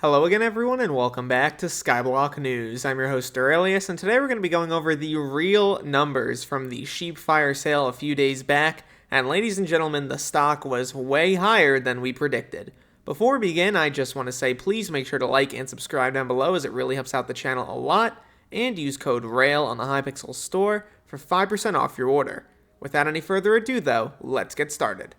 Hello again everyone and welcome back to Skyblock News. I'm your host Derailious and today we're going to be going over the real numbers from the sheep fire sale a few days back, and ladies and gentlemen, the stock was way higher than we predicted. Before we begin, I just want to say please make sure to like and subscribe down below as it really helps out the channel a lot, and use code RAIL on the Hypixel store for 5% off your order. Without any further ado though, let's get started.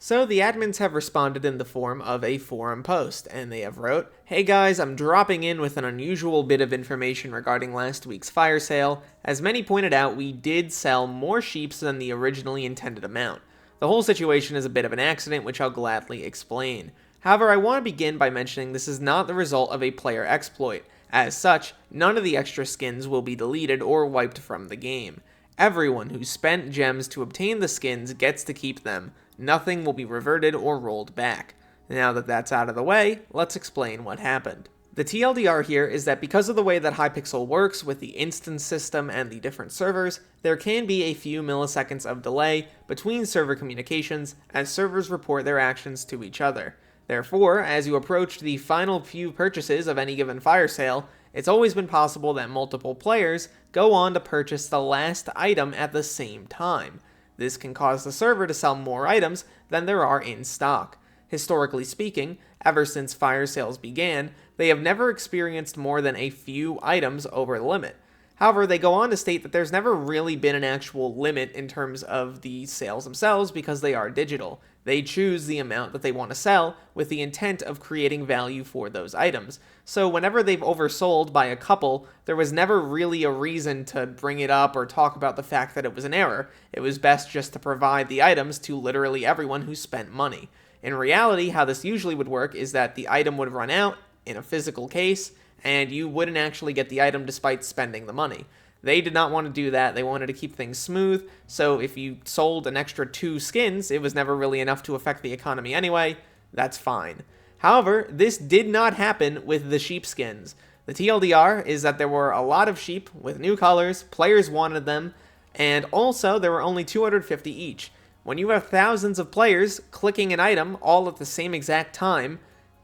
So the admins have responded in the form of a forum post, and they have wrote, "Hey guys, I'm dropping in with an unusual bit of information regarding last week's fire sale. As many pointed out, we did sell more sheeps than the originally intended amount. The whole situation is a bit of an accident, which I'll gladly explain. However, I want to begin by mentioning this is not the result of a player exploit. As such, none of the extra skins will be deleted or wiped from the game. Everyone who spent gems to obtain the skins gets to keep them. Nothing will be reverted or rolled back. Now that that's out of the way, let's explain what happened. The TLDR here is that because of the way that Hypixel works with the instance system and the different servers, there can be a few milliseconds of delay between server communications as servers report their actions to each other. Therefore, as you approach the final few purchases of any given fire sale, it's always been possible that multiple players go on to purchase the last item at the same time. This can cause the server to sell more items than there are in stock. Historically speaking, ever since fire sales began, they have never experienced more than a few items over the limit. However, they go on to state that there's never really been an actual limit in terms of the sales themselves because they are digital. They choose the amount that they want to sell with the intent of creating value for those items. So whenever they've oversold by a couple, there was never really a reason to bring it up or talk about the fact that it was an error. It was best just to provide the items to literally everyone who spent money. In reality, how this usually would work is that the item would run out in a physical case, and you wouldn't actually get the item despite spending the money. They did not want to do that. They wanted to keep things smooth, so if you sold an extra 2 skins, it was never really enough to affect the economy anyway. That's fine. However, this did not happen with the sheep skins. The TLDR is that there were a lot of sheep with new colors, players wanted them, and also there were only 250 each. When you have thousands of players clicking an item all at the same exact time,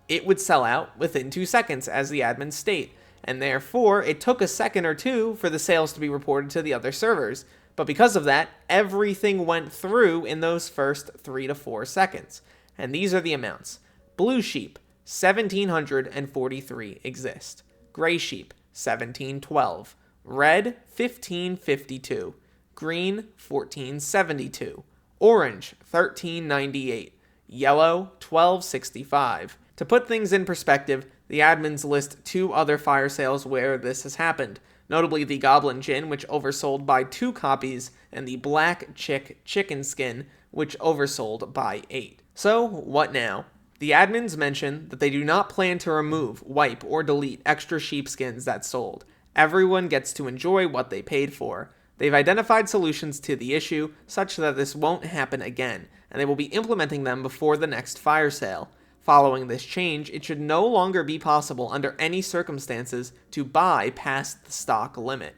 it would sell out within 2 seconds, as the admins state, and therefore it took a second or two for the sales to be reported to the other servers. But because of that, everything went through in those first 3 to 4 seconds. And these are the amounts. Blue sheep, 1,743 exist. Gray sheep, 1,712. Red, 1,552. Green, 1,472. Orange, 1,398. Yellow, 1,265. To put things in perspective, the admins list 2 other fire sales where this has happened, notably the Goblin Gin, which oversold by 2 copies, and the Black Chick Chicken Skin, which oversold by 8. So, what now? The admins mention that they do not plan to remove, wipe, or delete extra sheepskins that sold. Everyone gets to enjoy what they paid for. They've identified solutions to the issue such that this won't happen again, and they will be implementing them before the next fire sale. Following this change, it should no longer be possible under any circumstances to buy past the stock limit.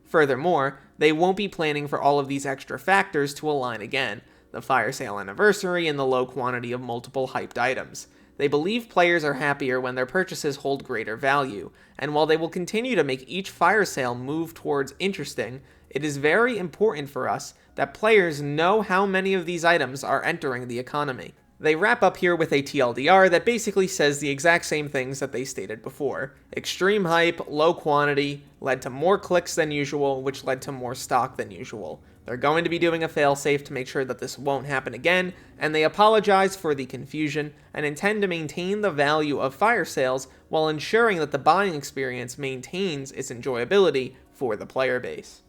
Furthermore, they won't be planning for all of these extra factors to align again, the fire sale anniversary and the low quantity of multiple hyped items. They believe players are happier when their purchases hold greater value, and while they will continue to make each fire sale move towards interesting, it is very important for us that players know how many of these items are entering the economy. They wrap up here with a TLDR that basically says the exact same things that they stated before. Extreme hype, low quantity, led to more clicks than usual, which led to more stock than usual. They're going to be doing a failsafe to make sure that this won't happen again, and they apologize for the confusion and intend to maintain the value of fire sales while ensuring that the buying experience maintains its enjoyability for the player base.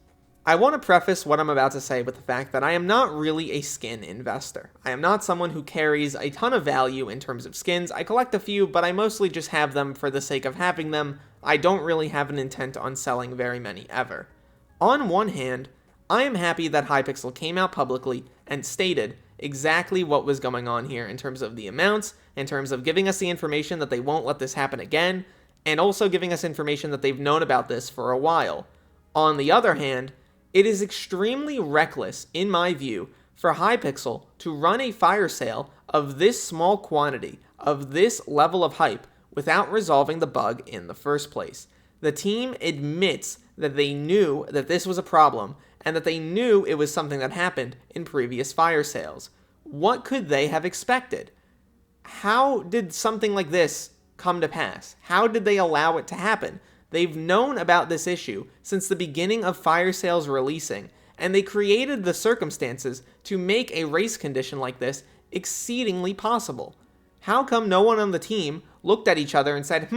I want to preface what I'm about to say with the fact that I am not really a skin investor. I am not someone who carries a ton of value in terms of skins. I collect a few, but I mostly just have them for the sake of having them. I don't really have an intent on selling very many ever. On one hand, I am happy that Hypixel came out publicly and stated exactly what was going on here in terms of the amounts, in terms of giving us the information that they won't let this happen again, and also giving us information that they've known about this for a while. On the other hand, it is extremely reckless, in my view, for Hypixel to run a fire sale of this small quantity, of this level of hype, without resolving the bug in the first place. The team admits that they knew that this was a problem and that they knew it was something that happened in previous fire sales. What could they have expected? How did something like this come to pass? How did they allow it to happen? They've known about this issue since the beginning of fire sales releasing, and they created the circumstances to make a race condition like this exceedingly possible. How come no one on the team looked at each other and said,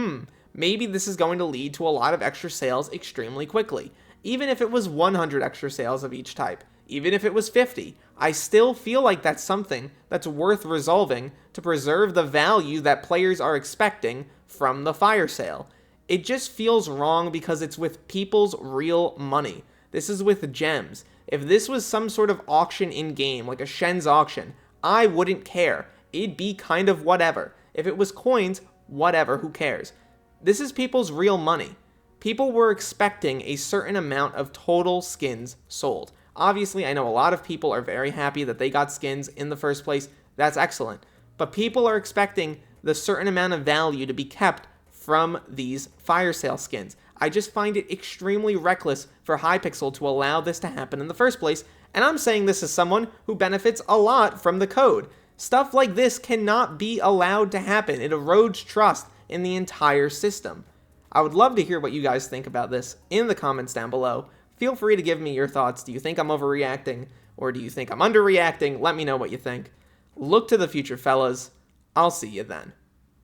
maybe this is going to lead to a lot of extra sales extremely quickly? Even if it was 100 extra sales of each type, even if it was 50, I still feel like that's something that's worth resolving to preserve the value that players are expecting from the fire sale. It just feels wrong because it's with people's real money. This is with gems. If this was some sort of auction in-game, like a Shen's auction, I wouldn't care. It'd be kind of whatever. If it was coins, whatever, who cares? This is people's real money. People were expecting a certain amount of total skins sold. Obviously, I know a lot of people are very happy that they got skins in the first place. That's excellent. But people are expecting the certain amount of value to be kept from these fire sale skins. I just find it extremely reckless for Hypixel to allow this to happen in the first place, and I'm saying this as someone who benefits a lot from the code. Stuff like this cannot be allowed to happen. It erodes trust in the entire system. I would love to hear what you guys think about this in the comments down below. Feel free to give me your thoughts. Do you think I'm overreacting, or do you think I'm underreacting? Let me know what you think. Look to the future, fellas. I'll see you then.